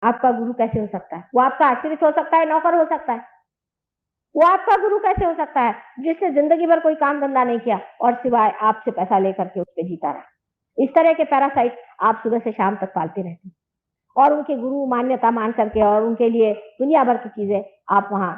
आपका गुरु कैसे हो सकता है? वो आपका आश्रित हो सकता है, नौकर हो सकता है। वो आपका गुरु कैसे हो सकता है जिसने जिंदगी भर कोई काम धंधा नहीं किया और सिवाय आपसे पैसा लेकर के उस पर जीता रहा? इस तरह के पैरासाइट आप सुबह से शाम तक पालते रहते हैं और उनके गुरु मान्यता मान करके और उनके लिए दुनिया भर की चीजें आप वहां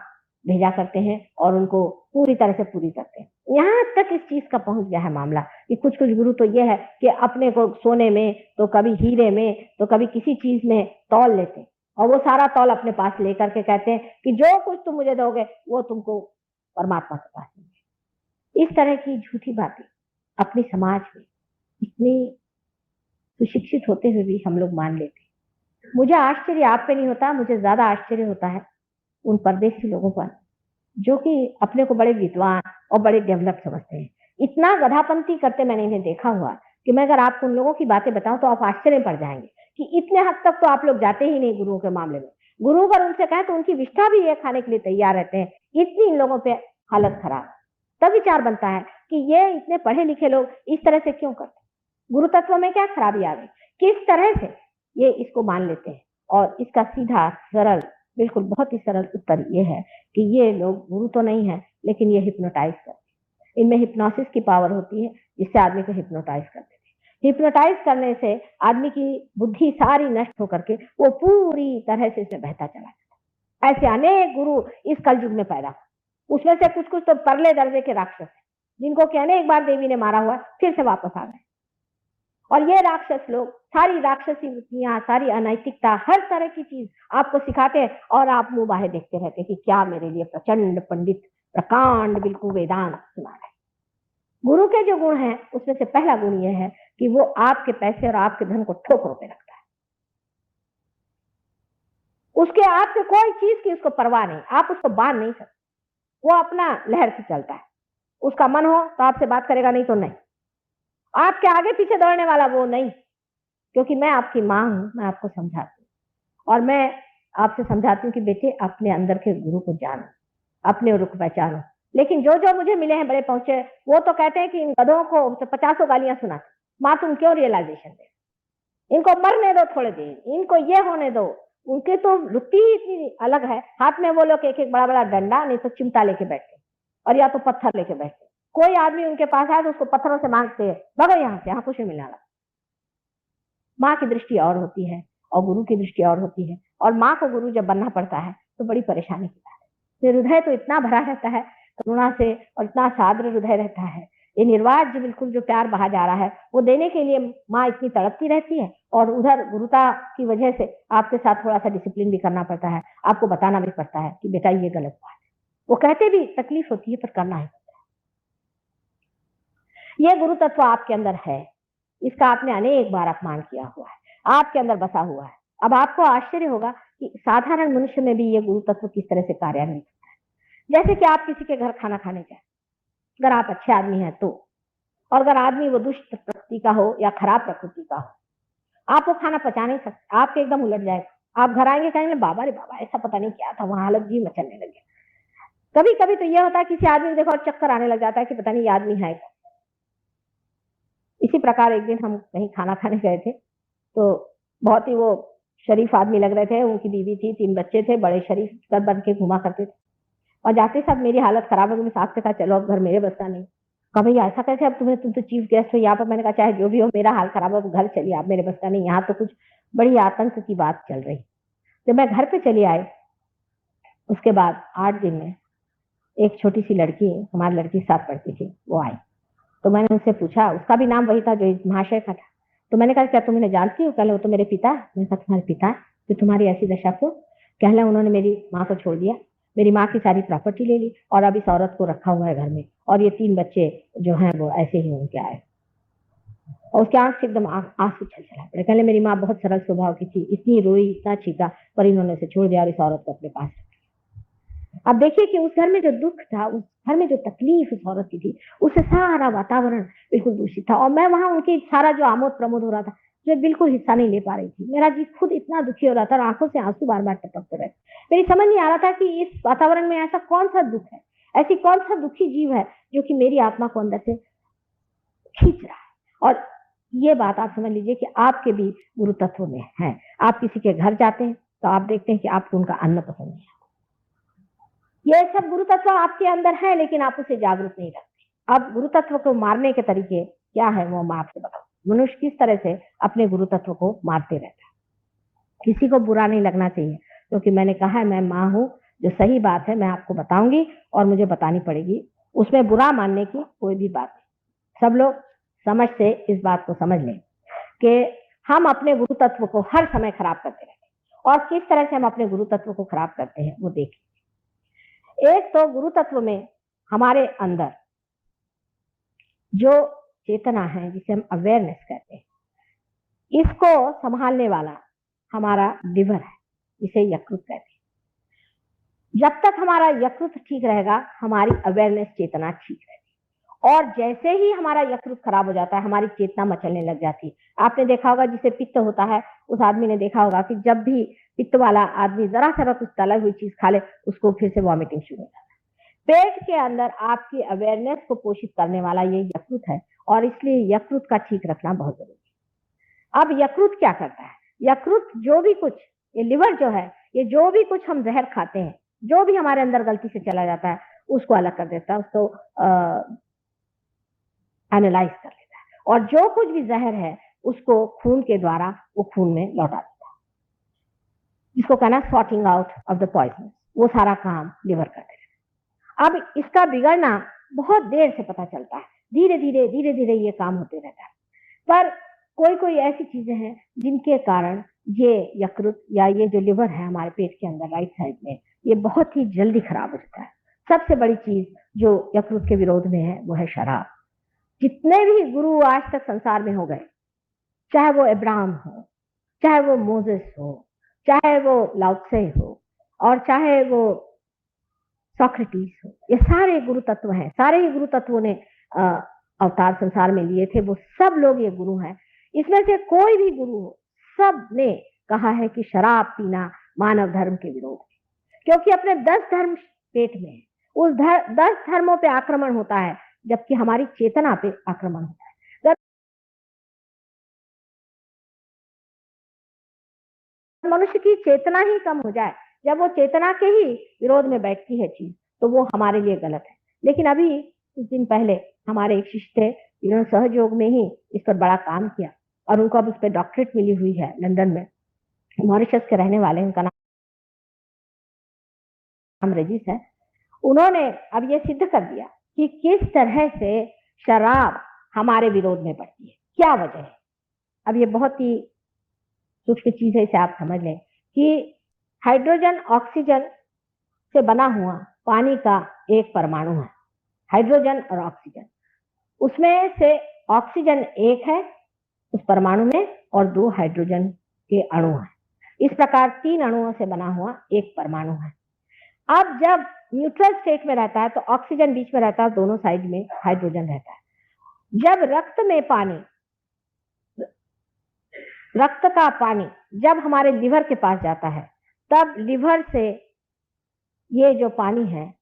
भेजा करते हैं और उनको पूरी तरह से पूरी करते हैं। यहाँ तक इस चीज का पहुंच गया है मामला कि कुछ कुछ गुरु तो ये है कि अपने को सोने में, तो कभी हीरे में, तो कभी किसी चीज में तौल लेते हैं और वो सारा तौल अपने पास लेकर के कहते हैं कि जो कुछ तुम मुझे दोगे वो तुमको परमात्मा के पास देंगे। इस तरह की झूठी बातें अपने समाज में इतनी सुशिक्षित होते हुए भी हम लोग मान लेते हैं। मुझे आश्चर्य आप पे नहीं होता, मुझे ज्यादा आश्चर्य होता है उन परदेशी लोगों पर जो कि अपने को बड़े विद्वान और बड़े डेवलप समझते हैं। इतना गधापंती करते मैंने इन्हें देखा हुआ कि मैं अगर आपको उन लोगों की बातें बताऊं तो आप आश्चर्य पड़ जाएंगे कि इतने हद तक तो आप लोग जाते ही नहीं गुरुओं के मामले में। गुरु अगर उनसे कहें तो उनकी विष्ठा भी ये खाने के लिए तैयार रहते हैं। इतनी इन लोगों पे हालत खराब। तब विचार बनता है कि ये इतने पढ़े लिखे लोग इस तरह से क्यों करते? गुरु तत्व में क्या खराबी आ गई? किस तरह से ये इसको मान लेते हैं? और इसका सीधा सरल, बिल्कुल बहुत ही सरल उत्तर ये है कि ये लोग गुरु तो नहीं है लेकिन ये हिप्नोटाइज करते हैं। इनमें हिप्नोसिस की पावर होती है जिससे आदमी को हिप्नोटाइज कर देते हैं। हिप्नोटाइज करने से आदमी की बुद्धि सारी नष्ट होकर के वो पूरी तरह से इसमें बहता चला जाता है। ऐसे अनेक गुरु इस कलयुग में पैदा, उसमें से कुछ कुछ तो परले दर्जे के राक्षस हैं जिनको कहने एक बार देवी ने मारा हुआ फिर से वापस आ गए। और ये राक्षस लोग सारी राक्षसी वृत्तियां, सारी अनैतिकता, हर तरह की चीज आपको सिखाते हैं और आप मुंह बाहे देखते रहते हैं कि क्या मेरे लिए प्रचंड पंडित प्रकांड बिल्कुल वेदांत सुना रहे। गुरु के जो गुण हैं उसमें से पहला गुण यह है कि वो आपके पैसे और आपके धन को ठोकरों पे रखता है। उसके आपसे कोई चीज की उसको परवाह नहीं, आप उसको बांध नहीं सकते। वो अपना लहर से चलता है। उसका मन हो तो आपसे बात करेगा, नहीं तो नहीं। आपके आगे पीछे दौड़ने वाला वो नहीं, क्योंकि मैं आपकी माँ हूं, मैं आपको समझाती हूँ और मैं आपसे समझाती हूँ कि बेटे अपने अंदर के गुरु को जानो, अपने रुख पहचानो। लेकिन जो जो मुझे मिले हैं बड़े पहुंचे, वो तो कहते हैं कि इन गधों को 50 गालियां सुनाते, माँ तुम क्यों रियलाइजेशन दे, इनको मरने दो थोड़े दिन, इनको ये होने दो। उनकी तो वृत्ति ही इतनी अलग है। हाथ में वो लोग एक एक बड़ा बड़ा डंडा, नहीं तो चिमटा लेके बैठते और या तो पत्थर लेके बैठते। कोई आदमी उनके पास आए तो उसको पत्थरों से मांगते हैं, भगो यहाँ से, यहाँ कुछ नहीं मिलने वाला। माँ की दृष्टि और होती है और गुरु की दृष्टि और होती है, और माँ को गुरु जब बनना पड़ता है तो बड़ी परेशानी की बात है। हृदय तो इतना भरा रहता है करुणा से और इतना साद्र हृदय रहता है, ये निर्वाज जो बिल्कुल जो प्यार बहा जा रहा है वो देने के लिए माँ इतनी तड़पती रहती है। और उधर गुरुता की वजह से आपके साथ थोड़ा सा डिसिप्लिन भी करना पड़ता है, आपको बताना भी पड़ता है कि बेटा ये गलत बात है। वो कहते भी तकलीफ होती है पर करना है। ये गुरु तत्व आपके अंदर है, इसका आपने अनेक बार अपमान किया हुआ है, आपके अंदर बसा हुआ है। अब आपको आश्चर्य होगा कि साधारण मनुष्य में भी ये गुरु तत्व किस तरह से कार्यान्वित होता है। जैसे कि आप किसी के घर खाना खाने जाए, अगर आप अच्छे आदमी हैं तो, और अगर आदमी वो दुष्ट प्रकृति का हो या खराब प्रकृति का हो, आप वो खाना पचा नहीं सकते, आपके एकदम उलट जाएगा। आप घर आएंगे कहेंगे बाबा रे बाबा ऐसा पता नहीं क्या था, वहां हालत जी मचलने लगे। कभी कभी तो यह होता है किसी आदमी को देखो और चक्कर आने लग जाता है कि पता नहीं ये आदमी है। इसी प्रकार एक दिन हम कहीं खाना खाने गए थे तो बहुत ही वो शरीफ आदमी लग रहे थे, उनकी बीवी थी, 3 बच्चे थे, बड़े शरीफ सर बन के घुमा करते थे। और जाते साथ मेरी हालत खराब हो गई, साथ से कहा चलो अब घर मेरे बसता नहीं। कहा भैया ऐसा कैसे, अब तुम तो चीफ गेस्ट हो यहाँ पर। मैंने कहा चाहे जो भी हो मेरा हाल खराब हो घर चलिए, आप मेरे बसता नहीं, यहाँ तो कुछ बड़ी आतंक की बात चल रही। जब मैं घर पे चली आई उसके बाद 8 दिन में एक छोटी सी लड़की, हमारी लड़की साथ पढ़ती थी, वो आई। तो मैंने उनसे पूछा, उसका भी नाम वही था जो महाशय का था। तो मैंने कहा क्या तुम इन्हें जानती हो? कहले वो तो मेरे पिता। मैंने कहा तुम्हारे पिता तो तुम्हारी ऐसी दशा क्यों? कहले उन्होंने मेरी माँ को छोड़ दिया, मेरी माँ की सारी प्रॉपर्टी ले ली और अब इस औरत को रखा हुआ है घर में, और ये 3 बच्चे जो हैं वो ऐसे ही उनके आए। और उसके आंख से एकदम आंसू छल चला पड़े। कहले मेरी माँ बहुत सरल स्वभाव की थी, इतनी रोई इतना चीखा, पर इन्होंने उसे छोड़ दिया और इस औरत को अपने पास। अब देखिए कि उस घर में जो दुख था, उस घर में जो तकलीफ उस औरत की थी, उससे सारा वातावरण बिल्कुल दूषित था। और मैं वहां उनकी सारा जो आमोद प्रमोद हो रहा था, जो बिल्कुल हिस्सा नहीं ले पा रही थी। मेरा जी खुद इतना दुखी हो रहा था और आंखों से आंसू बार बार टपकते रहे। मेरी समझ नहीं आ रहा था कि इस वातावरण में ऐसा कौन सा दुख है, ऐसी कौन सा दुखी जीव है जो कि मेरी आत्मा को अंदर से खींच रहा है। और ये बात आप समझ लीजिए कि आपके भी गुरु तत्व में है। आप किसी के घर जाते हैं तो आप देखते हैं कि आपको उनका अन्न पसंद नहीं आता। ये सब गुरु तत्व आपके अंदर है, लेकिन आप उसे जागरूक नहीं रखते। अब गुरु तत्व को मारने के तरीके क्या है वो मैं आपसे बताऊं। मनुष्य किस तरह से अपने गुरु तत्व को मारते रहता है। किसी को बुरा नहीं लगना चाहिए, क्योंकि मैंने कहा है मैं माँ हूं, जो सही बात है मैं आपको बताऊंगी और मुझे बतानी पड़ेगी, उसमें बुरा मानने की कोई भी बात नहीं। सब लोग समझ से इस बात को समझ लें कि हम अपने गुरु तत्व को हर समय खराब करते रहते हैं, और किस तरह से हम अपने गुरु तत्व को खराब करते हैं वो देखिए। एक तो गुरु तत्व में हमारे अंदर जो चेतना है, जिसे हम अवेयरनेस कहते हैं, इसको संभालने वाला हमारा लिवर है, जिसे यकृत कहते हैं। जब तक हमारा यकृत ठीक रहेगा, हमारी अवेयरनेस चेतना ठीक रहेगी। और जैसे ही हमारा यकृत खराब हो जाता है, हमारी चेतना मचलने लग जाती है। आपने देखा होगा जिसे पित्त होता है, उस आदमी ने देखा होगा कि जब भी पित्त वाला आदमी जरा सा कुछ तला हुई चीज खा ले, उसको फिर से वॉमिटिंग शुरू हो जाता है। पेट के अंदर आपकी अवेयरनेस को पोषित करने वाला ये यकृत है, और इसलिए यकृत का ठीक रखना बहुत जरूरी है। अब यकृत क्या करता है? यकृत जो भी कुछ, ये लिवर जो है, ये जो भी कुछ हम जहर खाते हैं, जो भी हमारे अंदर गलती से चला जाता है, उसको अलग कर देता है, उसको एनालाइज कर लेता है, और जो कुछ भी जहर है उसको खून के द्वारा वो खून में लौटा देता है, जिसको कहना sorting out of the poison. वो सारा काम लिवर करते हैं। अब इसका बिगड़ना बहुत देर से पता चलता है, धीरे धीरे ये काम होते रहता है। पर कोई कोई ऐसी चीजें हैं जिनके कारण ये यकृत या ये जो लिवर है हमारे पेट के अंदर राइट साइड में, ये बहुत ही जल्दी खराब हो जाता है। सबसे बड़ी चीज जो यकृत के विरोध में है वो है शराब। जितने भी गुरु आज तक संसार में हो गए, चाहे वो अब्राहम हो, चाहे वो मोसेस हो, चाहे वो लाओत्से हो, और चाहे वो सोक्रेटिस हो, ये सारे गुरु तत्व हैं। सारे ही गुरु तत्वों ने अवतार संसार में लिए थे, वो सब लोग ये गुरु हैं। इसमें से कोई भी गुरु हो, सब ने कहा है कि शराब पीना मानव धर्म के विरोध है, क्योंकि अपने 10 धर्म पेट में है। उस 10 धर्मों पे आक्रमण होता है, जबकि हमारी चेतना पे आक्रमण होता है। मनुष्य की चेतना ही कम हो जाए, जब वो चेतना के ही विरोध में बैठती है चीज, तो वो हमारे लिए गलत है। लेकिन अभी कुछ दिन पहले हमारे एक शिष्य थे, जिन्होंने सहयोग में ही इस पर बड़ा काम किया, और उनको अब उस पर डॉक्टरेट मिली हुई है लंदन में। मॉरिशस के रहने वाले, उनका नाम रजीस है। उन्होंने अब ये सिद्ध कर दिया कि किस तरह से शराब हमारे विरोध में पड़ती है, क्या वजह है। अब ये बहुत ही सूक्ष्म चीज है, इसे आप समझ लें कि हाइड्रोजन ऑक्सीजन से बना हुआ पानी का एक परमाणु है, हाइड्रोजन और ऑक्सीजन। उसमें से ऑक्सीजन एक है उस परमाणु में, और 2 हाइड्रोजन के अणु हैं। इस प्रकार 3 अणुओं से बना हुआ एक परमाणु है। अब जब न्यूट्रल स्टेट में रहता है तो ऑक्सीजन बीच में रहता है, दोनों साइड में हाइड्रोजन रहता है। जब रक्त का पानी जब हमारे लिवर के पास जाता है, तब लिवर से ये जो पानी है,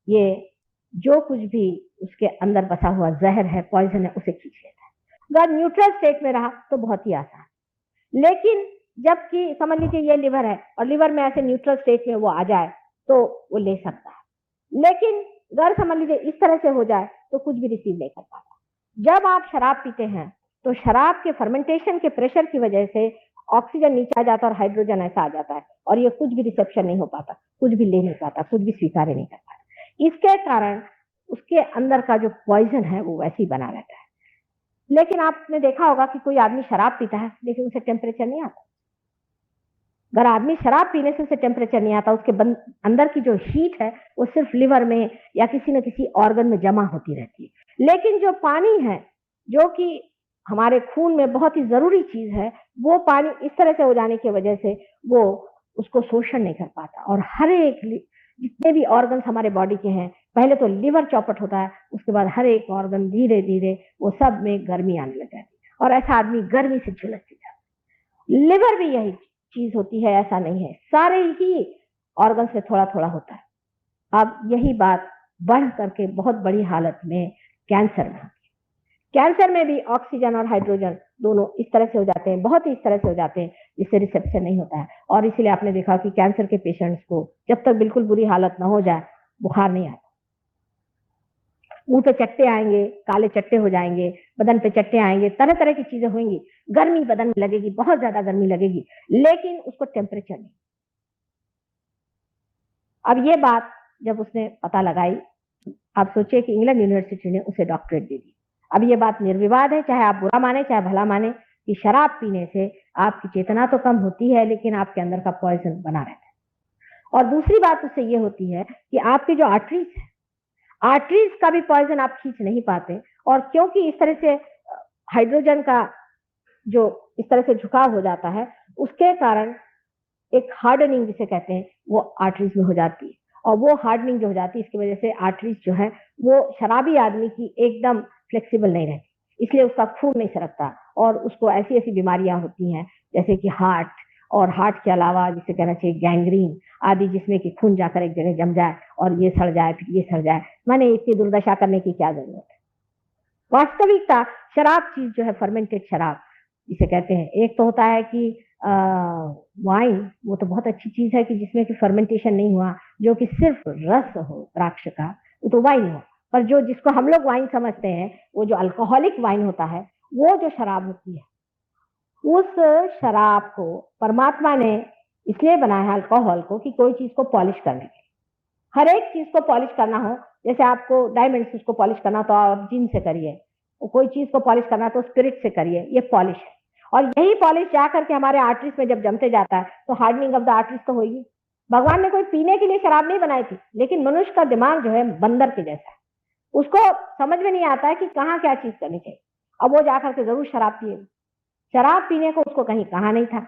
ये जो कुछ भी उसके अंदर बसा हुआ जहर है, पॉइजन है, उसे खींच लेता है। अगर न्यूट्रल स्टेट में रहा तो बहुत ही आसान, लेकिन जबकि समझ लीजिए ये लिवर है, और लिवर में ऐसे न्यूट्रल स्टेट में वो आ जाए तो वो ले सकता है। लेकिन अगर समझ लीजिए इस तरह से हो जाए तो कुछ भी रिसीव नहीं कर पाता। जब आप शराब पीते हैं तो शराब के फर्मेंटेशन के प्रेशर की वजह से ऑक्सीजन नीचे आ जाता है और हाइड्रोजन ऐसा आ जाता है, और ये कुछ भी रिसेप्शन नहीं हो पाता, कुछ भी ले नहीं पाता, कुछ भी स्वीकार नहीं कर पाता। इसके कारण उसके अंदर का जो पॉइजन है वो वैसे ही बना रहता है। लेकिन आपने देखा होगा कि कोई आदमी शराब पीता है, लेकिन उसे टेम्परेचर नहीं आता। अगर आदमी शराब पीने से उसे टेम्परेचर नहीं आता, उसके अंदर की जो हीट है वो सिर्फ लिवर में या किसी न किसी ऑर्गन में जमा होती रहती है। लेकिन जो पानी है, जो कि हमारे खून में बहुत ही जरूरी चीज है, वो पानी इस तरह से हो जाने की वजह से वो उसको शोषण नहीं कर पाता, और हर एक जितने भी ऑर्गन हमारे बॉडी के हैं, पहले तो लिवर चौपट होता है, उसके बाद हर एक ऑर्गन धीरे धीरे वो सब में गर्मी आने लग जाती है, और ऐसा आदमी गर्मी से झुलस जाता है। लिवर भी यही चीज होती है, ऐसा नहीं है, सारे ही ऑर्गन में थोड़ा थोड़ा होता है। अब यही बात बढ़ करके बहुत बड़ी हालत में कैंसर में, कैंसर में भी ऑक्सीजन और हाइड्रोजन दोनों इस तरह से हो जाते हैं, बहुत ही इस तरह से हो जाते हैं जिससे रिसेप्शन नहीं होता है। और इसीलिए आपने देखा कि कैंसर के पेशेंट्स को जब तक बिल्कुल बुरी हालत ना हो जाए बुखार नहीं आता। मुंह पे चट्टे आएंगे, काले चट्टे हो जाएंगे, बदन पे चट्टे आएंगे, तरह तरह की चीजें होंगी, गर्मी बदन में लगेगी, बहुत ज्यादा गर्मी लगेगी, लेकिन उसको टेम्परेचर नहीं। अब ये बात जब उसने पता लगाई, आप सोचिए कि इंग्लैंड यूनिवर्सिटी ने उसे डॉक्टरेट दे दी। अब ये बात निर्विवाद है, चाहे आप बुरा माने चाहे भला माने, कि शराब पीने से आपकी चेतना तो कम होती है लेकिन आपके अंदर का पॉइजन बना रहता है। और दूसरी बात उससे ये होती है कि आपकी जो आर्टरीज है, आर्टरीज का भी पॉइजन आप खींच नहीं पाते। और क्योंकि इस तरह से हाइड्रोजन का जो इस तरह से झुकाव हो जाता है, उसके कारण एक हार्डनिंग जिसे कहते हैं वो आर्टरीज में हो जाती है। और वो हार्डनिंग जो हो जाती है इसकी वजह से आर्टरीज जो है वो शराबी आदमी की एकदम फ्लेक्सिबल नहीं रहती, इसलिए उसका खून नहीं सरकता और उसको ऐसी ऐसी बीमारियां होती हैं जैसे कि हार्ट, और हार्ट के अलावा जिसे कहना चाहिए गैंग्रीन आदि, जिसमें कि खून जाकर एक जगह जम जाए और ये सड़ जाए फिर ये सड़ जाए। मैंने इतनी दुर्दशा करने की क्या जरूरत है। वास्तविकता शराब चीज जो है, फर्मेंटेड शराब जिसे कहते हैं, एक तो होता है कि वाइन, वो तो बहुत अच्छी चीज है कि जिसमें कि फर्मेंटेशन नहीं हुआ, जो कि सिर्फ रस हो द्राक्ष का, वो तो वाइन हुआ। पर जो जिसको हम लोग वाइन समझते हैं, वो जो अल्कोहलिक वाइन होता है, वो जो शराब होती है, उस शराब को परमात्मा ने इसलिए बनाया है अल्कोहल को कि कोई चीज को पॉलिश करने के, हर एक चीज को पॉलिश करना हो। जैसे आपको डायमंड्स उसको पॉलिश करना तो आप जिन से करिए, कोई चीज को पॉलिश करना तो स्पिरिट से करिए, ये पॉलिश है। और यही पॉलिश जा करके हमारे आर्टरीज में जब जमते जाता है तो हार्डनिंग ऑफ द आर्टरीज तो होगी। भगवान ने कोई पीने के लिए शराब नहीं बनाई थी, लेकिन मनुष्य का दिमाग जो है बंदर के जैसा है, उसको समझ में नहीं आता है कि कहाँ क्या चीज करनी चाहिए। अब वो जाकर के जरूर शराब पिए। शराब पीने को उसको कहीं कहा नहीं था,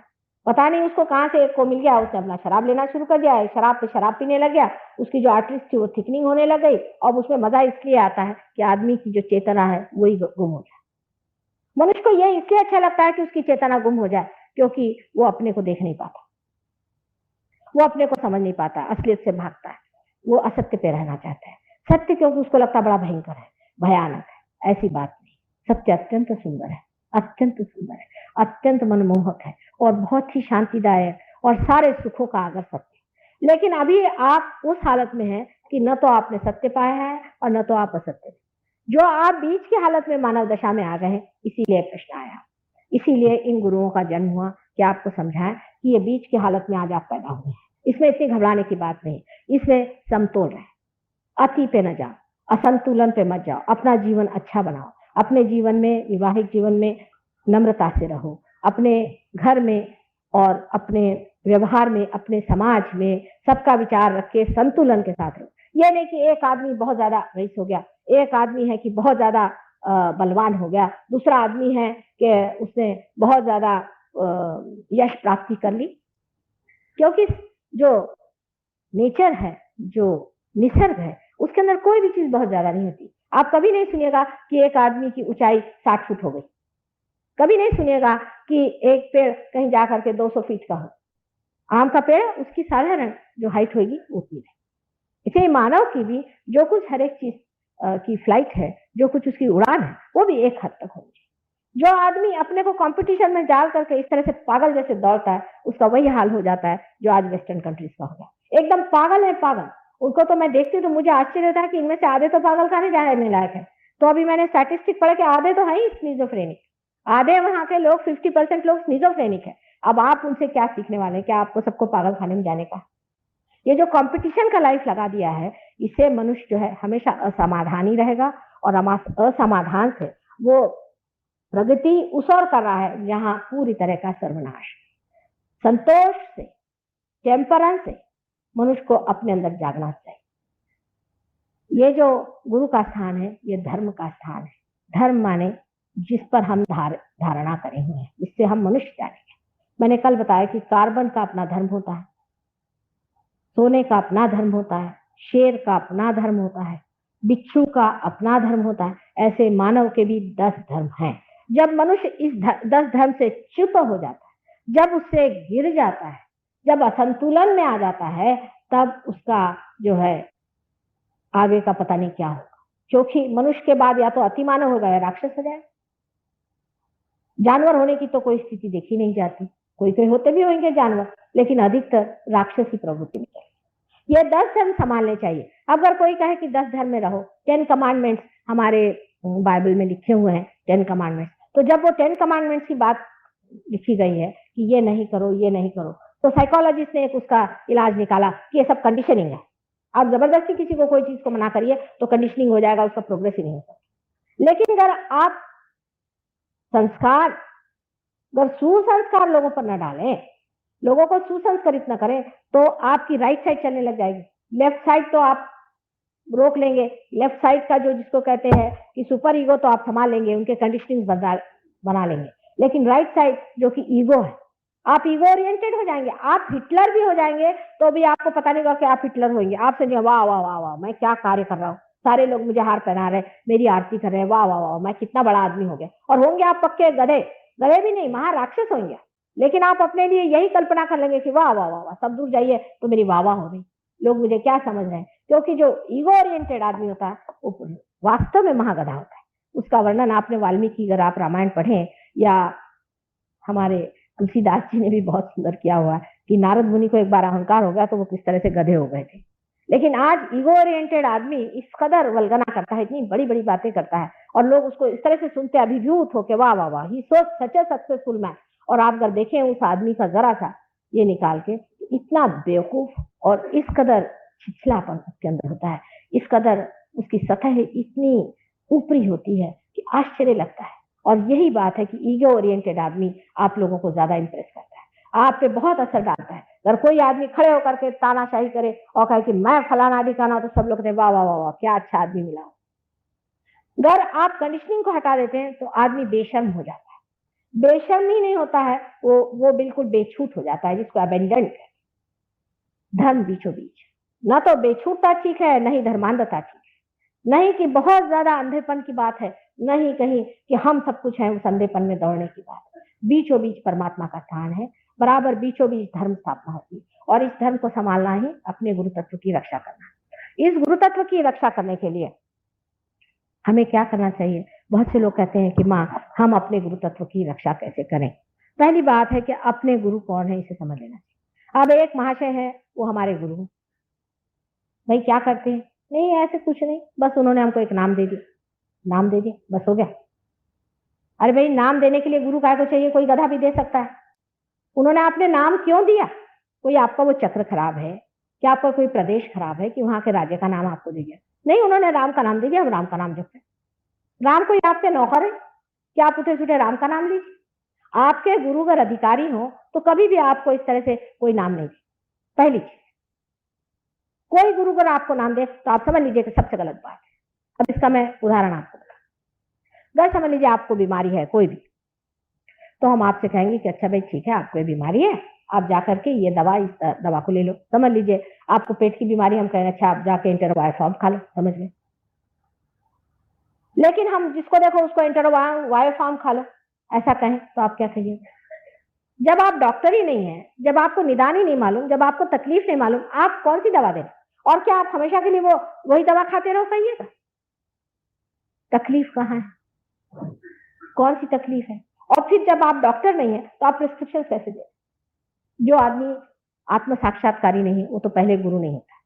पता नहीं उसको कहाँ से एक को मिल गया, उसने अपना शराब लेना शुरू कर दिया, शराब पे शराब पीने लग गया, उसकी जो आर्टरीज थी वो थिकनिंग होने लग गई। और उसमें मजा इसलिए आता है कि आदमी की जो चेतना है वही गुम हो जाए। मनुष्य को ये इसलिए अच्छा लगता है कि उसकी चेतना गुम हो जाए, क्योंकि वो अपने को देख नहीं पाता, वो अपने को समझ नहीं पाता, असलियत से भागता है, वो असत्य पे रहना चाहता है। सत्य क्योंकि उसको लगता बड़ा भयंकर है, भयानक है। ऐसी बात नहीं, सत्य अत्यंत सुंदर है, अत्यंत सुंदर है, अत्यंत मनमोहक है और बहुत ही शांतिदायक और सारे सुखों का आगर सत्य। लेकिन अभी आप उस हालत में हैं कि न तो आपने सत्य पाया है और न तो आप असत्य, जो आप बीच की हालत में मानव दशा में आ गए हैं। इसीलिए प्रश्न आया, इसीलिए इन गुरुओं का जन्म हुआ कि आपको समझाएं कि ये बीच की हालत में आज आप पैदा हुए हैं। इसमें इतनी घबराने की बात नहीं, इसमें समतोल रहे, अति पे न जाओ, असंतुलन पे मत जाओ, अपना जीवन अच्छा बनाओ, अपने जीवन में, वैवाहिक जीवन में नम्रता से रहो, अपने घर में और अपने व्यवहार में, अपने समाज में सबका विचार रख के संतुलन के साथ रहो। ये नहीं कि एक आदमी बहुत ज्यादा रईस हो गया, एक आदमी है कि बहुत ज्यादा बलवान हो गया, दूसरा आदमी है कि उसने बहुत ज्यादा यश प्राप्ति कर ली। क्योंकि जो नेचर है, जो निसर्ग है, उसके अंदर कोई भी चीज बहुत ज्यादा नहीं होती। आप कभी नहीं सुनिएगा कि एक आदमी की ऊंचाई 60 फुट हो गई, कभी नहीं सुनिएगा कि एक पेड़ कहीं जाकर के 200 फीट का हो। आम का पेड़ उसकी साधारण जो हाइट होगी उतनी है। इसलिए मानव की भी जो कुछ हर एक चीज की फ्लाइट है, जो कुछ उसकी उड़ान है, वो भी एक हद तक होगी। जो आदमी अपने को कंपटीशन में डाल करके इस तरह से पागल जैसे दौड़ता है, उसका वही हाल हो जाता है जो आज वेस्टर्न कंट्रीज का होगा। एकदम पागल है, पागल। उनको तो मैं देखती हूँ तो मुझे आश्चर्य होता है कि इनमें से आधे तो पागल खाने जाने लायक है। तो अभी मैंने स्टैटिस्टिक पढ़ा कि आधे तो है ही स्किज़ोफ्रेनिक, आधे वहां के लोग 50% लोग स्किज़ोफ्रेनिक है। अब आप उनसे क्या सीखने वाले हैं? क्या आपको सबको पागल खाने में जाने का? ये जो कंपटीशन का लाइफ लगा दिया है, इससे मनुष्य जो है हमेशा असमाधानी रहेगा और असमाधान से वो प्रगति उस ओर कर रहा है जहां पूरी तरह का सर्वनाश। संतोष से, टेम्परेंस से मनुष्य को अपने अंदर जागना चाहिए। ये जो गुरु का स्थान है, ये धर्म का स्थान है। धर्म माने जिस पर हम धारणा करे हुए हैं, जिससे हम मनुष्य जानेंगे। मैंने कल बताया कि कार्बन का अपना धर्म होता है, सोने का अपना धर्म होता है, शेर का अपना धर्म होता है, बिच्छू का अपना धर्म होता है। ऐसे मानव के भी 10 धर्म हैं। जब मनुष्य इस 10 धर्म से च्युत हो जाता है, जब उससे गिर जाता है, जब असंतुलन में आ जाता है, तब उसका जो है आगे का पता नहीं क्या होगा। क्योंकि मनुष्य के बाद या तो अति मानव हो गया या राक्षस हो जाए। जानवर होने की तो कोई स्थिति देखी नहीं जाती, कोई कोई होते भी होंगे जानवर, लेकिन अधिकतर राक्षसी प्रवृत्ति में चाहिए। ये 10 धर्म संभालने चाहिए। अगर कोई कहे कि 10 धर्म में रहो, 10 कमांडमेंट्स हमारे बाइबल में लिखे हुए हैं, 10 कमांडमेंट्स, तो जब वो 10 कमांडमेंट्स की बात लिखी गई है कि ये नहीं करो, ये नहीं करो, तो साइकोलॉजिस्ट ने एक उसका इलाज निकाला कि ये सब कंडीशनिंग है। आप जबरदस्ती किसी को कोई चीज को मना करिए तो कंडीशनिंग हो जाएगा, उसका प्रोग्रेस ही नहीं होगा। लेकिन अगर आप संस्कार, अगर सुसंस्कार लोगों पर न डालें, लोगों को सुसंस्कारित न करें, तो आपकी राइट साइड चलने लग जाएगी। लेफ्ट साइड तो आप रोक लेंगे, लेफ्ट साइड का जो जिसको कहते हैं कि सुपर ईगो तो आप संभाल लेंगे, उनके कंडीशनिंग बना लेंगे। लेकिन राइट साइड जो कि ईगो है, आप ईगो ओरिएंटेड हो जाएंगे, आप हिटलर भी हो जाएंगे तो भी आपको पता नहीं होगा कि आप हिटलर होंगे। आप समझिए वाह वाह वाह वाह, मैं क्या कार्य कर रहा हूँ, सारे लोग मुझे हार पहना रहे, मेरी आरती कर रहे हैं, वाह वाह वाह, मैं कितना बड़ा आदमी हो गया। और होंगे आप पक्के गधे, गधे भी नहीं, महाराक्षस होंगे। लेकिन आप अपने लिए यही कल्पना कर लेंगे कि वाह वाह वाह वाह, सब दूर जाइए तो मेरी वाह वाह हो रही, लोग मुझे क्या समझ रहे हैं। क्योंकि जो ईगो ओरिएंटेड आदमी होता है वो वास्तव में महागधा होता है। उसका वर्णन आपने वाल्मीकि, अगर आप रामायण पढ़ें, या हमारे तुलसीदास जी ने भी बहुत सुंदर किया हुआ है कि नारद मुनि को एक बार अहंकार हो गया तो वो किस तरह से गधे हो गए थे। लेकिन आज ईगो ओरिएंटेड आदमी इस कदर वल्गना करता है, इतनी बड़ी बड़ी बातें करता है, और लोग उसको इस तरह से सुनते अभिभूत होके वाह वाह वाह, ही सो सच ए सक्सेसफुल मैन। और आप अगर देखें उस आदमी का जरा सा ये निकाल के, इतना बेवकूफ और इस कदर छिछलापन उसके अंदर होता है, इस कदर उसकी सतह इतनी ऊपरी होती है कि आश्चर्य लगता है। और यही बात है कि ईगो ओरिएंटेड आदमी आप लोगों को ज्यादा इंप्रेस करता है, आप पे बहुत असर डालता है। अगर कोई आदमी खड़े होकर के तानाशाही करे और कहे कि मैं फलाना ठिकाना, तो सब लोग कहते हैं वाह वाह वाह वाह, क्या अच्छा आदमी मिला। अगर आप कंडीशनिंग को हटा देते हैं तो आदमी बेशर्म हो जाता है। बेशर्म ही नहीं होता है, वो बिल्कुल बेछूट हो जाता है, जिसको अबेंडेंट है। धर्म बीचों बीच, ना तो बेछूटता ठीक है, नहीं धर्मांधता ठीक है, नहीं कि बहुत ज्यादा अंधेपन की बात है, नहीं कहीं कि हम सब कुछ है उस अंधेपन में दौड़ने की बात है। बीचों बीच परमात्मा का स्थान है, बराबर बीचों बीच धर्म स्थापना होती है, और इस धर्म को संभालना ही अपने गुरु तत्व की रक्षा करना। इस गुरु तत्व की रक्षा करने के लिए हमें क्या करना चाहिए? बहुत से लोग कहते हैं कि माँ, हम अपने गुरु तत्व की रक्षा कैसे करें? पहली बात है कि अपने गुरु कौन है इसे समझ लेना चाहिए। अब एक महाशय है, वो हमारे गुरु हैं। भाई क्या करते हैं? नहीं ऐसे कुछ नहीं, बस उन्होंने हमको एक नाम दे दिया, नाम दे दिया, बस हो गया। अरे भाई, नाम देने के लिए गुरु काय को चाहिए? कोई गधा भी दे सकता है। उन्होंने आपने नाम क्यों दिया? कोई आपका वो चक्र खराब है क्या? आपका कोई प्रदेश खराब है कि वहां के राज्य का नाम आपको दे दिया? नहीं, उन्होंने राम का नाम दे दिया, हम राम का नाम जपते। राम कोई आपके नौकर है क्या आप उठे सुठे राम का नाम लीजिए? आपके गुरु अगर अधिकारी हो तो कभी भी आपको इस तरह से कोई नाम नहीं दे। पहली चीज, कोई गुरु अगर आपको नाम दे तो आप समझ लीजिए कि सबसे गलत बात है। अब इसका मैं उदाहरण आपको बता। अगर समझ लीजिए आपको बीमारी है कोई भी, तो हम आपसे कहेंगे कि अच्छा भाई ठीक है, आपको बीमारी है, आप जाकर के ये दवा, इस दवा को ले लो। समझ लीजिए आपको पेट की बीमारी, हम कहेंगे अच्छा आप जाके इंटरवायफॉर्म खा लो, समझ लें। लेकिन हम जिसको देखो उसको इंटरवायफॉर्म खा लो ऐसा कहें तो आप क्या कहिए? जब आप डॉक्टर ही नहीं है, जब आपको निदान ही नहीं मालूम, जब आपको तकलीफ नहीं मालूम, आप कौन सी दवा दें? और क्या आप हमेशा के लिए वही दवा खाते रहो? कहिएगा तकलीफ कहाँ है, कौन सी तकलीफ है? और फिर जब आप डॉक्टर नहीं है तो आप प्रिस्क्रिप्शन कैसे दें? जो आदमी आत्म साक्षात्कारी नहीं है वो तो पहले गुरु नहीं होता।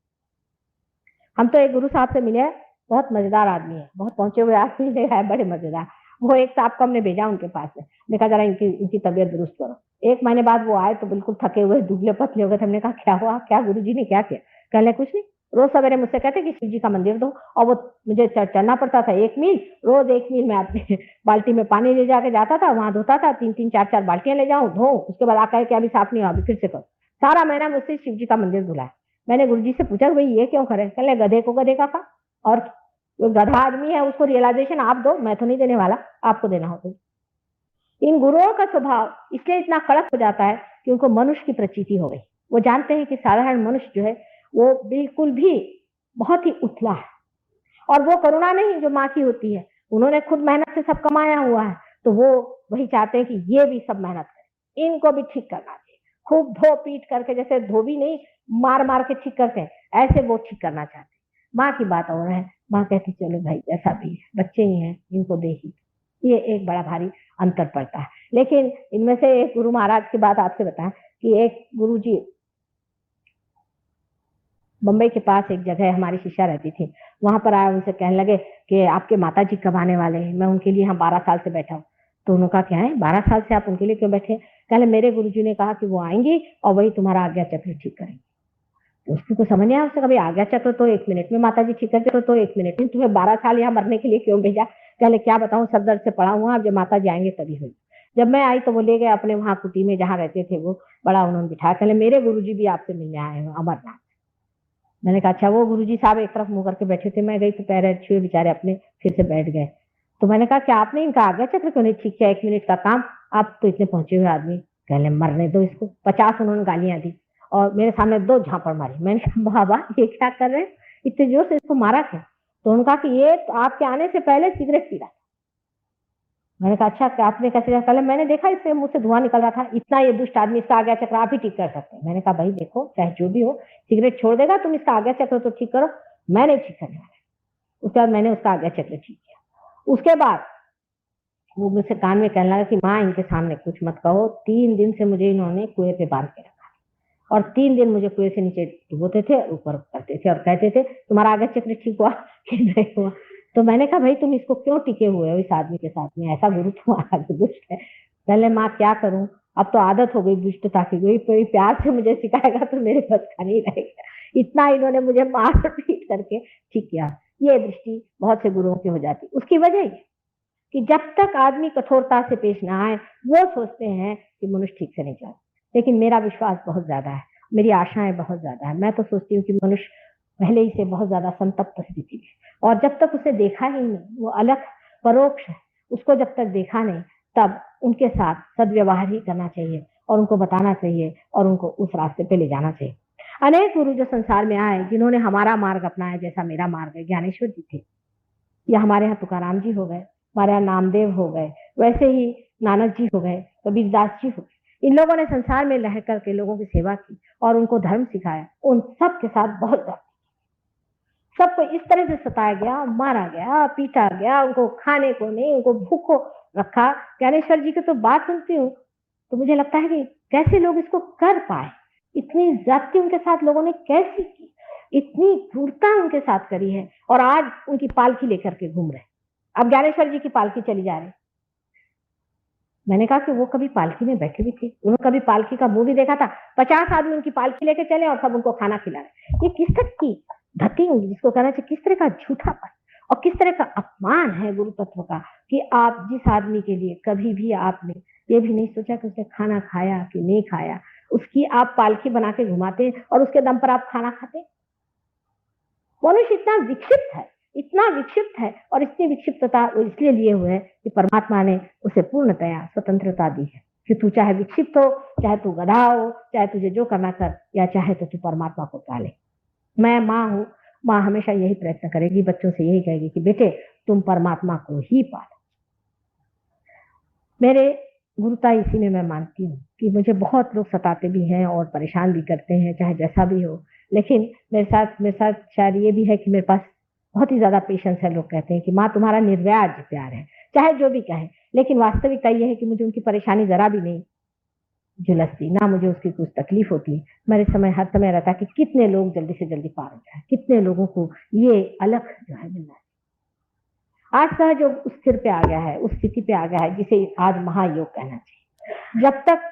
हम तो एक गुरु साहब से मिले, बहुत मजेदार आदमी है, बहुत पहुंचे हुए आदमी है, बड़े मजेदार। वो एक साहब को हमने भेजा उनके पास में, देखा जरा इनकी तबीयत दुरुस्त करो। 1 महीने बाद वो आए तो बिल्कुल थके हुए, दुबले पतले हो गए। हमने कहा क्या हुआ, क्या गुरुजी ने क्या किया? कहने कुछ नहीं, रोज सवेरे मुझसे कहते कि शिव जी का मंदिर दो, और वो मुझे चढ़ना पड़ता था 1 मील, रोज 1 मील में अपनी बाल्टी में पानी ले जाके जाता था, वहां धोता था, 3-3 4-4 बाल्टियां ले जाऊं, धो, उसके बाद आकर के अभी साफ नहीं हुआ, अभी फिर से करो। सारा महीना मुझसे शिव जी का मंदिर धुला है। मैंने गुरुजी से पूछा भाई ये क्यों करे? कहले गधे को गधे का खा, और जो गधा आदमी है उसको रियलाइजेशन आप दो, मैं तो नहीं देने वाला, आपको देना होगा। इन गुरुओं का स्वभाव इसलिए इतना कड़क हो जाता है कि उनको मनुष्य की प्रचिति हो गई। वो जानते हैं कि साधारण मनुष्य जो है वो बिल्कुल भी बहुत ही उथला है, और वो करुणा नहीं जो माँ की होती है। उन्होंने खुद मेहनत से सब कमाया हुआ है, तो वो वही चाहते हैं कि ये भी सब मेहनत करें, इनको भी ठीक करना चाहिए, खूब धो पीट करके, जैसे धोबी नहीं मार मार के ठीक करते हैं, ऐसे वो ठीक करना चाहते हैं। माँ की बात और है, माँ कहती चलो भाई जैसा भी है, बच्चे ही हैं, इनको देखी। ये एक बड़ा भारी अंतर पड़ता है। लेकिन इनमें से एक गुरु महाराज की बात आपसे बताएं कि एक गुरु जी बम्बई के पास एक जगह है, हमारी शिष्या रहती थी, वहां पर आया, उनसे कहने लगे कि आपके माता जी कब आने वाले हैं, मैं उनके लिए यहाँ 12 साल से बैठा हूँ। तो उन्होंने कहा क्या है 12 साल से आप उनके लिए क्यों बैठे? कहले मेरे गुरुजी ने कहा कि वो आएंगी और वही तुम्हारा आज्ञा चक्र ठीक करेंगे। तो उसको कुछ समझ नहीं आया, उससे कभी आज्ञा चक्र तो 1 मिनट में माता जी ठीक करते, तो 1 मिनट में, तुम्हें 12 साल यहाँ मरने के लिए क्यों भेजा? कहले क्या बताऊं, सर दर्द से पड़ा हुआ, अब जब माता जी आएंगे तभी हुई। जब मैं आई तो वो ले गए अपने वहां कुटी में जहाँ रहते थे, वो बड़ा उन्होंने बिठाया, कहले मेरे गुरुजी भी आपसे मिलने आए हैं अमरनाथ। मैंने कहा अच्छा। वो गुरुजी साहब एक तरफ मुंह करके बैठे थे, मैं गई तो पैर छुए बेचारे अपने, फिर से बैठ गए। तो मैंने कहा क्या आपने इनका आज्ञा चक्र क्यों नहीं ठीक किया, 1 मिनट का काम, आप तो इतने पहुंचे हुए आदमी। कहले मरने दो इसको। 50 उन्होंने गालियां दी और मेरे सामने 2 झापड़ मारी। मैंने कहा बाबा ये क्या कर रहे हैं, इतने जोर से इसको मारा क्या? तो उन्होंने कहा कि ये तो आपके आने से पहले सिगरेट पी रहा। मैंने कहा अच्छा क्या आपने कैसे? कल मैंने देखा इससे मुंह से धुआं निकल रहा था, इतना ये दुष्ट आदमी, इसका आज्ञा चक्र आप ही ठीक कर सकते हैं। मैंने कहा भाई देखो चाहे जो भी हो, सिगरेट छोड़ देगा, तुम इसका आज्ञा चक्र तो ठीक करो, मैं नहीं ठीक करने वाला। उसके बाद मैंने उसका आज्ञा चक्र ठीक किया। उसके बाद वो मुझसे कान में कहने लगा कि माँ इनके सामने कुछ मत कहो। 3 दिन से मुझे इन्होंने कुएं पे बांध के रखा और 3 दिन मुझे कुएं से नीचे डुबोते थे, ऊपर करते थे और कहते थे तुम्हारा आज्ञा चक्र ठीक हुआ कि नहीं हुआ। तो मैंने कहा भाई तुम इसको क्यों टिके हुए हो इस आदमी के साथ में, ऐसा गुरु तुम्हारा दुष्ट है। पहले माँ क्या करूं, अब तो आदत हो गई दुष्टता की, कोई प्यार से मुझे सिखाएगा तो मेरे बस का नहीं रहेगा। इतना इन्होंने मुझे मार पीट करके ठीक किया। ये दृष्टि बहुत से गुरुओं की हो जाती। उसकी वजह कि जब तक आदमी कठोरता से पेश ना आए, वो सोचते हैं कि मनुष्य ठीक से नहीं चल। लेकिन मेरा विश्वास बहुत ज्यादा है, मेरी आशाएं बहुत ज्यादा है। मैं तो सोचती हूँ कि मनुष्य पहले ही से बहुत ज्यादा संतप्त स्थिति में, और जब तक उसे देखा ही नहीं, वो अलग परोक्ष है, उसको जब तक देखा नहीं, तब उनके साथ सदव्यवहार ही करना चाहिए और उनको बताना चाहिए और उनको उस रास्ते पे ले जाना चाहिए। अनेक गुरु जो संसार में आए, जिन्होंने हमारा मार्ग अपनाया, जैसा मेरा मार्ग है, ज्ञानेश्वर जी थे, या हमारे यहाँ तुकाराम जी हो गए, हमारे यहाँ नामदेव हो गए, वैसे ही नानक जी हो गए, कबीरदास जी हो गए। इन लोगों ने संसार में रह करके लोगों की सेवा की और उनको धर्म सिखाया। उन सब के साथ बहुत सबको इस तरह से सताया गया, मारा गया, पीटा गया, उनको खाने को नहीं, उनको भूखो रखा। ज्ञानेश्वर जी की तो बात सुनती हूँ तो मुझे लगता है कि कैसे लोग इसको कर पाए, इतनी ज्यादती उनके साथ लोगों ने कैसी की, इतनी क्रूरता उनके साथ करी है, और आज उनकी पालकी लेकर के घूम रहे। अब ज्ञानेश्वर जी की पालकी चली जा रही। मैंने कहा कि वो कभी पालकी में बैठे भी थे, उन्होंने कभी पालकी का मुंह भी देखा था? 50 आदमी उनकी पालकी लेके चले और सब उनको खाना खिला रहे। ये किस तरह की धती होगी, जिसको कहना चाहिए, किस तरह का झूठापन और किस तरह का अपमान है गुरु तत्व का, कि आप जिस आदमी के लिए कभी भी आपने ये भी नहीं सोचा कि उसने खाना खाया कि नहीं खाया, उसकी आप पालकी बना के घुमाते और उसके दम पर आप खाना खाते। मनुष्य इतना विक्षिप्त है, इतना विक्षिप्त है, और इतनी विक्षिप्तता वो इसलिए लिए हुए है कि परमात्मा ने उसे पूर्णतया स्वतंत्रता दी है कि तू चाहे विक्षिप्त हो, चाहे तू गधा हो, चाहे तुझे जो करना कर, या चाहे तो तू परमात्मा को पाले। मैं माँ हूँ, माँ हमेशा यही प्रयत्न करेगी, बच्चों से यही कहेगी कि बेटे तुम परमात्मा को ही पालो। मेरे गुरुता इसी में मैं मानती हूँ कि मुझे बहुत लोग सताते भी हैं और परेशान भी करते हैं, चाहे जैसा भी हो, लेकिन मेरे साथ शायद ये भी है कि मेरे पास बहुत ही ज्यादा पेशेंस है। लोग कहते हैं कि माँ तुम्हारा निर्व्याज प्यार है, चाहे जो भी कहे, लेकिन वास्तविकता ये है कि मुझे उनकी परेशानी जरा भी नहीं झुलसती, ना मुझे उसकी कुछ तकलीफ होती। मेरे समय हर समय रहता कि कितने लोग जल्दी से जल्दी पार हो जाए, कितने लोगों को ये अलग जो है मिलना है। आज सहयोग उस स्थिर पे आ गया है, उस स्थिति पे आ गया है जिसे आज महायोग कहना चाहिए। जब तक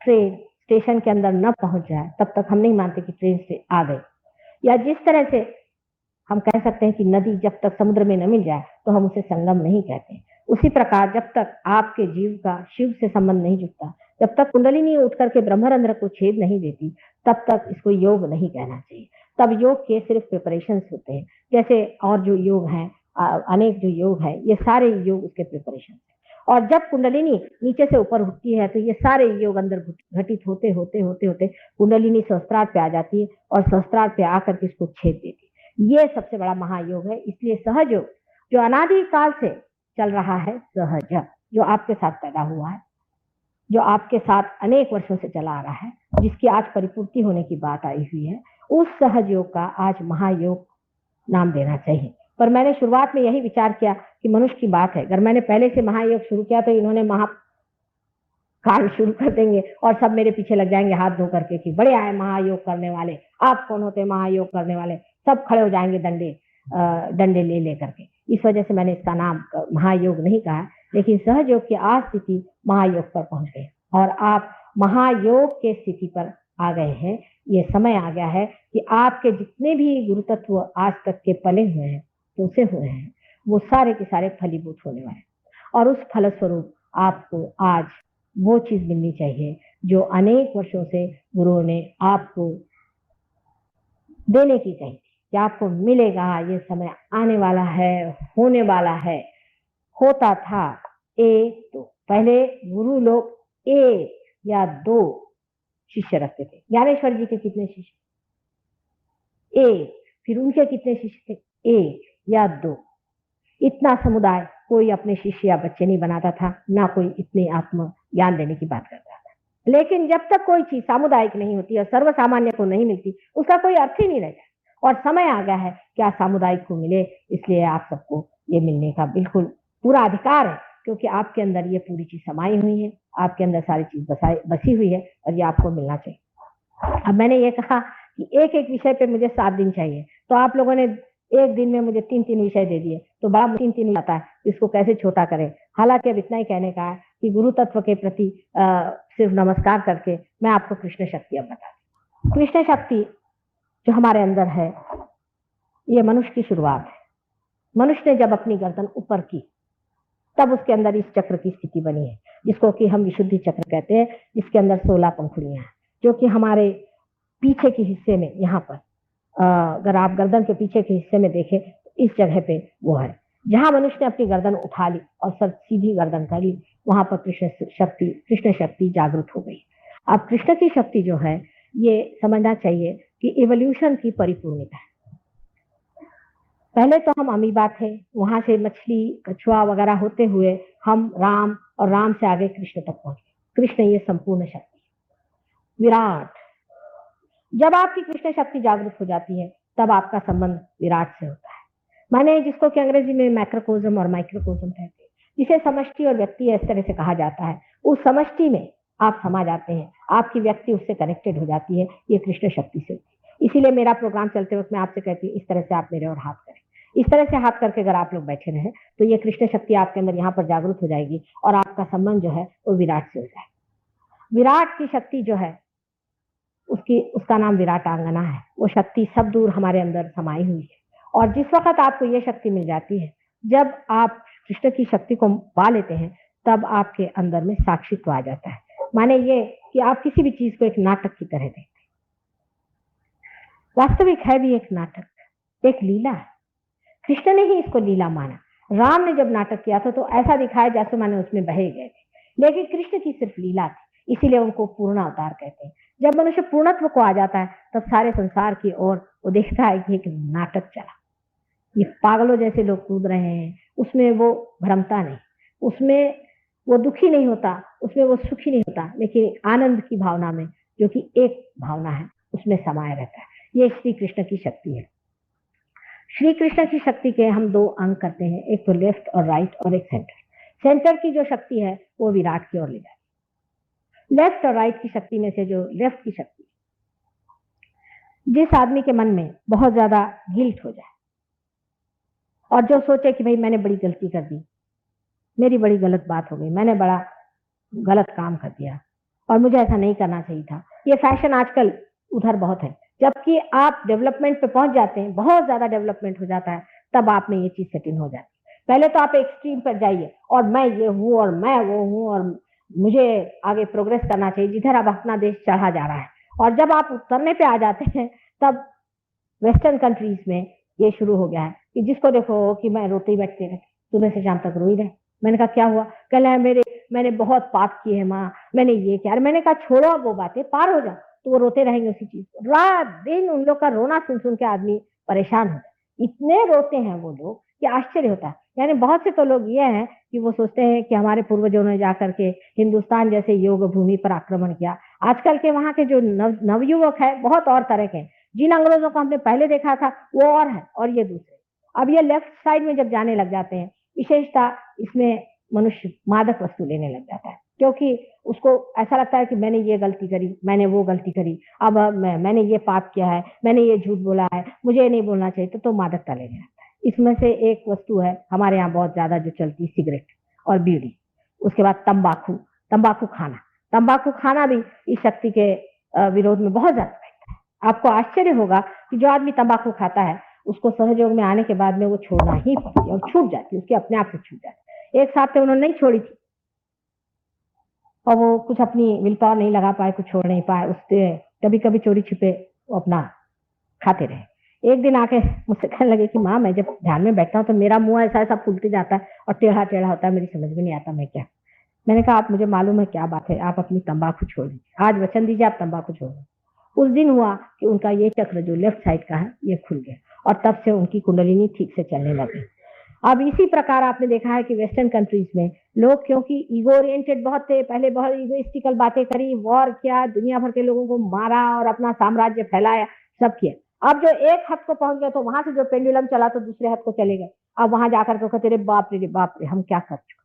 ट्रेन स्टेशन के अंदर न पहुंच जाए तब तक हम नहीं मानते कि ट्रेन से आ गए। या जिस तरह से हम कह सकते हैं कि नदी जब तक समुद्र में न मिल जाए तो हम उसे संगम नहीं कहते, उसी प्रकार जब तक आपके जीव का शिव से संबंध नहीं जुड़ता, जब तक कुंडलिनी उठ करके ब्रह्मरंध्र को छेद नहीं देती, तब तक इसको योग नहीं कहना चाहिए। तब योग के सिर्फ प्रिपरेशन होते हैं, जैसे और जो योग हैं, अनेक जो योग है, ये सारे योग उसके प्रिपरेशन है। और जब कुंडलिनी नीचे से ऊपर उठती है तो ये सारे योग अंदर घटित होते होते होते होते कुंडलिनी सहस्त्रार पे आ जाती है और सहस्त्रार पे आकर के इसको छेद देती है। ये सबसे बड़ा महायोग है। इसलिए सहयोग जो अनादि काल से चल रहा है, सहज जो आपके साथ पैदा हुआ है, जो आपके साथ अनेक वर्षों से चला आ रहा है, जिसकी आज परिपूर्ति होने की बात आई हुई है, उस सहयोग का आज महायोग नाम देना चाहिए। पर मैंने शुरुआत में यही विचार किया कि मनुष्य की बात है, अगर मैंने पहले से महायोग शुरू किया तो इन्होंने कांड शुरू कर देंगे और सब मेरे पीछे लग जाएंगे हाथ धो करके कि बड़े आए महायोग करने वाले, आप कौन होते महायोग करने वाले, सब खड़े हो जाएंगे डंडे ले लेकर के। इस वजह से मैंने इसका नाम महायोग नहीं कहा, लेकिन सहयोग की आज स्थिति महायोग पर पहुंच गई और आप महायोग के स्थिति पर आ गए हैं। ये समय आ गया है कि आपके जितने भी गुरु तत्व आज तक के पले हुए हैं, पोसे हुए हैं, वो सारे के सारे फलीभूत होने वाले और उस फलस्वरूप आपको आज वो चीज मिलनी चाहिए जो अनेक वर्षों से गुरुओं ने आपको देने की चाहिए कि आपको मिलेगा। ये समय आने वाला है, होने वाला है। होता था एक तो पहले गुरु लोग एक या दो शिष्य रखते थे। ज्ञानेश्वर जी के कितने शिष्य? एक। फिर उनके कितने शिष्य थे? एक या दो। इतना समुदाय कोई अपने शिष्य या बच्चे नहीं बनाता था, ना कोई इतने आत्म ज्ञान देने की बात करता था। लेकिन जब तक कोई चीज सामुदायिक नहीं होती और सर्वसामान्य को नहीं मिलती, उसका कोई अर्थ ही नहीं रहता। और समय आ गया है क्या सामुदायिक को मिले, इसलिए आप सबको ये मिलने का बिल्कुल पूरा अधिकार है, क्योंकि आपके अंदर ये पूरी चीज समाई हुई है, आपके अंदर सारी चीज बसी हुई है और ये आपको मिलना चाहिए। अब मैंने ये कहा कि एक एक विषय पे मुझे 7 दिन चाहिए, तो आप लोगों ने एक दिन में मुझे 3-3 विषय दे दिए, तो बड़ा 3-3 आता है, इसको कैसे छोटा करें। हालांकि अब इतना ही कहने का है कि गुरु तत्व के प्रति सिर्फ नमस्कार करके मैं आपको कृष्ण शक्ति अब बता दूं। कृष्ण शक्ति जो हमारे अंदर है, ये मनुष्य की शुरुआत है। मनुष्य ने जब अपनी गर्दन ऊपर की, तब उसके अंदर इस चक्र की स्थिति बनी है, जिसको कि हम विशुद्धि चक्र कहते हैं, जिसके अंदर 16 पंखुड़ियां हैं, जो कि हमारे पीछे के हिस्से में, यहाँ पर अगर आप गर्दन के पीछे के हिस्से में देखें तो इस जगह पे वो है, जहां मनुष्य ने अपनी गर्दन उठा ली और सर सीधी गर्दन कर ली, वहां पर कृष्ण शक्ति जागृत हो गई। अब कृष्ण की शक्ति जो है, ये समझना चाहिए कि इवोल्यूशन की परिपूर्णता है। पहले तो हम अमीबा थे, वहां से मछली कछुआ वगैरह होते हुए हम राम, और राम से आगे कृष्ण तक पहुंचे। कृष्ण ये संपूर्ण शक्ति, विराट। जब आपकी कृष्ण शक्ति जागृत हो जाती है, तब आपका संबंध विराट से होता है। माने जिसको कि अंग्रेजी में मैक्रोकोज्म और माइक्रोकोज्म कहते हैं, जिसे समष्टि और व्यक्ति इस तरह से कहा जाता है, उस समष्टि में आप समा जाते हैं, आपकी व्यक्ति उससे कनेक्टेड हो जाती है, ये कृष्ण शक्ति से होती है। इसीलिए मेरा प्रोग्राम चलते वक्त मैं आपसे कहती हूँ, इस तरह से आप मेरे और हाथ करें। इस तरह से हाथ करके अगर आप लोग बैठे रहे तो ये कृष्ण शक्ति आपके अंदर यहाँ पर जागृत हो जाएगी और आपका संबंध जो है वो विराट से हो जाएगा। विराट की शक्ति जो है, उसका नाम विराटांगना है। वो शक्ति सब दूर हमारे अंदर समाई हुई है, और जिस वक्त आपको ये शक्ति मिल जाती है, जब आप कृष्ण की शक्ति को पा लेते हैं, तब आपके अंदर में साक्षित्व आ जाता है। माने ये कि आप किसी भी चीज को एक नाटक की तरह देखते हैं। वास्तविक है भी एक नाटक, एक लीला है। कृष्ण ने ही इसको लीला माना। राम ने जब नाटक किया था तो ऐसा दिखाया जैसे माने उसमें बहे गए थे, लेकिन कृष्ण की सिर्फ लीला थी, इसीलिए उनको पूर्ण अवतार कहते हैं। जब मनुष्य पूर्णत्व को आ जाता है, तब सारे संसार की ओर वो देखता है कि एक नाटक चला, ये पागलों जैसे लोग कूद रहे हैं, उसमें वो भ्रमता नहीं, उसमें वो दुखी नहीं होता, उसमें वो सुखी नहीं होता, लेकिन आनंद की भावना में, जो कि एक भावना है, उसमें समाया रहता है। ये श्री कृष्ण की शक्ति है। श्री कृष्ण की शक्ति के हम 2 अंग करते हैं, एक तो लेफ्ट और राइट, और एक सेंटर। सेंटर की जो शक्ति है वो विराट की ओर ले जाती है। लेफ्ट और राइट की शक्ति में से जो लेफ्ट की शक्ति, जिस आदमी के मन में बहुत ज्यादा गिल्ट हो जाए और जो सोचे कि भाई मैंने बड़ी गलती कर दी, मेरी बड़ी गलत बात हो गई, मैंने बड़ा गलत काम कर दिया और मुझे ऐसा नहीं करना चाहिए था, ये फैशन आजकल उधर बहुत है। जबकि आप डेवलपमेंट पे पहुंच जाते हैं, बहुत ज्यादा डेवलपमेंट हो जाता है, तब आप में ये चीज सेटिंग हो जाती है। पहले तो आप एक्सट्रीम पर जाइए और मैं ये हूँ और मैं वो हूँ और मुझे आगे प्रोग्रेस करना चाहिए, जिधर अब अपना देश चढ़ा जा रहा है। और जब आप उतरने पे आ जाते हैं, तब वेस्टर्न कंट्रीज में ये शुरू हो गया है कि जिसको देखो कि मैं रोते ही बैठते रहे, सुबह से शाम तक रो ही रहे। मैंने कहा क्या हुआ? कहला है मैंने बहुत पाप किए हैं माँ, मैंने ये किया। मैंने कहा छोड़ो अब वो बातें, पार हो जाओ। तो वो रोते रहेंगे उसी चीज को, रात दिन उन लोग का रोना सुन के आदमी परेशान हो जाए। इतने रोते हैं वो लोग कि आश्चर्य होता है। यानी बहुत से तो लोग ये हैं कि वो सोचते हैं कि हमारे पूर्वजों ने जाकर के हिंदुस्तान जैसे योग भूमि पर आक्रमण किया। आजकल के वहां के जो नवयुवक है बहुत और तरह के, जिन अंग्रेजों को हमने पहले देखा था वो और है और ये दूसरे। अब ये लेफ्ट साइड में जब जाने लग जाते हैं, विशेषतः इसमें मनुष्य मादक वस्तु लेने लग जाता है, क्योंकि उसको ऐसा लगता है कि मैंने ये गलती करी, मैंने वो गलती करी, अब मैंने ये पाप किया है, मैंने ये झूठ बोला है, मुझे ये नहीं बोलना चाहिए, तो मादकता लेने लगता है। इसमें से एक वस्तु है हमारे यहाँ बहुत ज्यादा जो चलती है, सिगरेट और बीड़ी। उसके बाद तंबाकू, तंबाकू खाना, तंबाकू खाना भी इस शक्ति के विरोध में बहुत ज्यादा रहता है। आपको आश्चर्य होगा कि जो आदमी तंबाकू खाता है उसको सहयोग में आने के बाद में वो छोड़ना ही पड़ती है और छूट जाती है, उसके अपने आप से छूट जाती है। एक साथ उन्होंने नहीं छोड़ी थी और वो कुछ अपनी विल पावर नहीं लगा पाए, कुछ छोड़ नहीं पाए, उससे कभी कभी चोरी छिपे वो अपना खाते रहे। एक दिन आके मुझसे कहने लगे कि माँ, मैं जब ध्यान में बैठता हूँ तो मेरा मुंह ऐसा ऐसा फूलते जाता है और टेढ़ा टेढ़ा होता है, मेरी समझ में नहीं आता मैं क्या। मैंने कहा आप मुझे मालूम है क्या बात है, आप अपनी तंबाकू छोड़ दीजिए, आज वचन दीजिए आप तंबाकू छोड़ दें। उस दिन हुआ कि उनका ये चक्र जो लेफ्ट साइड का है ये खुल गया और तब से उनकी कुंडलिनी ठीक से चलने लगी। अब इसी प्रकार आपने देखा है कि वेस्टर्न कंट्रीज में लोग क्योंकि ईगो ओरिएंटेड बहुत थे, पहले बहुत ईगोइस्टिकल बातें करी, वॉर किया, दुनिया भर के लोगों को मारा और अपना साम्राज्य फैलाया, सब किया। अब जो एक हद को पहुंच गए तो वहां से जो पेंडुलम चला तो दूसरे हद को चले गए। अब वहां जाकर के कहते रे बाप रे हम क्या कर चुके।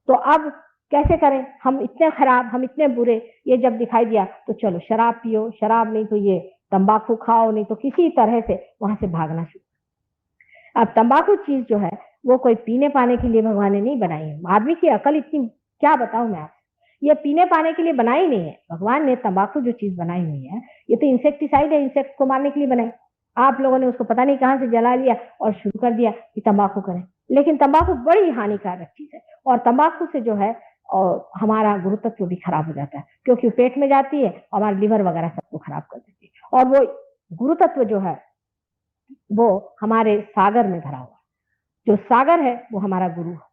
तो अब कैसे करें, हम इतने खराब, हम इतने बुरे, ये जब दिखाई दिया तो चलो शराब पियो, शराब नहीं तो ये तंबाकू खाओ, नहीं तो किसी तरह से वहां से भागना शुरू। अब तंबाकू चीज जो है वो कोई पीने पाने के लिए भगवान ने नहीं बनाई है। आदमी की अकल इतनी, क्या बताऊं मैं आपको, ये पीने पाने के लिए बनाई नहीं है। भगवान ने तंबाकू जो चीज बनाई हुई है ये तो इंसेक्टिसाइड है, इंसेक्ट को मारने के लिए बनाई। आप लोगों ने उसको पता नहीं कहां से जला लिया और शुरू कर दिया कि तंबाकू करें, लेकिन तंबाकू बड़ी हानिकारक चीज है। और तंबाकू से जो है और हमारा गुरुतत्व भी खराब हो जाता है, क्योंकि पेट में जाती है, हमारा लिवर वगैरह सबको खराब कर देती है। और वो गुरुतत्व जो है वो हमारे सागर में भरा हुआ, जो सागर है वो हमारा गुरु है।